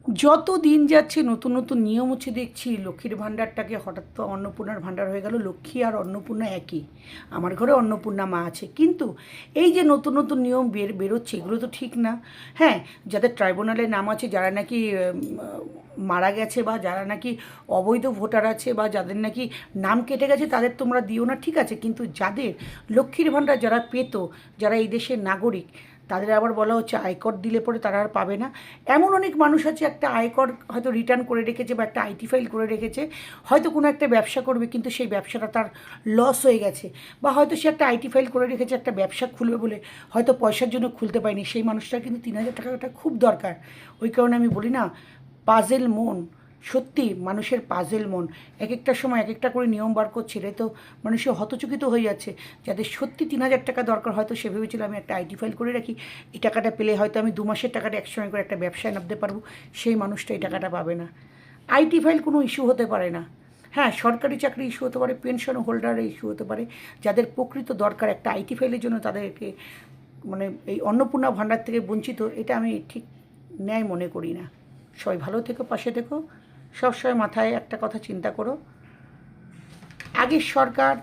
যত দিন যাচ্ছে নতুন নতুন নিয়ম হচ্ছে দেখছি। লক্ষ্মীর ভাণ্ডারটাকে হঠাৎ তো অন্নপূর্ণার ভাণ্ডার হয়ে গেল। লক্ষ্মী আর অন্নপূর্ণা একই। আমার ঘরে অন্নপূর্ণা মা আছে, কিন্তু এই যে নতুন নতুন নিয়ম বেরোচ্ছে, এগুলো তো ঠিক না। হ্যাঁ, যাদের ট্রাইব্যুনালে নাম আছে, যারা নাকি মারা গেছে, বা যারা নাকি অবৈধ ভোটার আছে, বা যাদের নাকি নাম কেটে গেছে, তাদের তোমরা দিও না, ঠিক আছে, কিন্তু যাদের লক্ষ্মীর ভাণ্ডার যারা পেত, যারা এই দেশের নাগরিক, তাদের আবার বলা হচ্ছে আয়কর দিলে পরে তারা আর পাবে না। এমন অনেক মানুষ আছে, একটা আয়কর হয়তো রিটার্ন করে রেখেছে, বা একটা আইটি ফাইল করে রেখেছে, হয়তো কোনো একটা ব্যবসা করবে, কিন্তু সেই ব্যবসাটা তার লস হয়ে গেছে, বা হয়তো সে একটা আইটি ফাইল করে রেখেছে একটা ব্যবসা খুলবে বলে, হয়তো পয়সার জন্য খুলতে পারেনি। সেই মানুষটার কিন্তু 3,000 টাকাটা খুব দরকার। ওই কারণে আমি বলি না, পাজেল মন, সত্যি মানুষের পাজেল মন এক একটা সময় এক একটা করে নিয়ম বার করছে, রে তো মানুষের হতচকিত হয়ে যাচ্ছে। যাদের সত্যি 3,000 টাকা দরকার, হয়তো সে ভেবেছিল আমি একটা আইটি ফাইল করে রাখি, এই টাকাটা পেলে হয়তো আমি 2 মাসের টাকাটা একসঙ্গে করে একটা ব্যবসায় নামতে পারবো, সেই মানুষটা এই টাকাটা পাবে না। আইটি ফাইল কোনো ইস্যু হতে পারে না। হ্যাঁ, সরকারি চাকরি ইস্যু হতে পারে, পেনশন হোল্ডারের ইস্যু হতে পারে। যাদের প্রকৃত দরকার একটা আইটি ফাইলের জন্য, তাদেরকে মানে এই অন্নপূর্ণা ভাণ্ডার থেকে বঞ্চিত, এটা আমি ঠিক ন্যায় মনে করি না। সবাই ভালো থেকো, পাশে থেকো। সবসময় মাথায় একটা কথা চিন্তা করো, আগের সরকার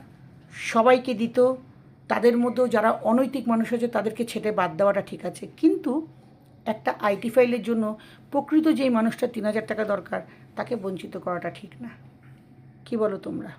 সবাইকে দিত, তাদের মধ্যেও যারা অনৈতিক মানুষ আছে তাদেরকে ছেটে বাদ দেওয়াটা ঠিক আছে, কিন্তু একটা আইটি ফাইলের জন্য প্রকৃত যেই মানুষটা 3,000 টাকা দরকার, তাকে বঞ্চিত করাটা ঠিক না। কী বলো তোমরা?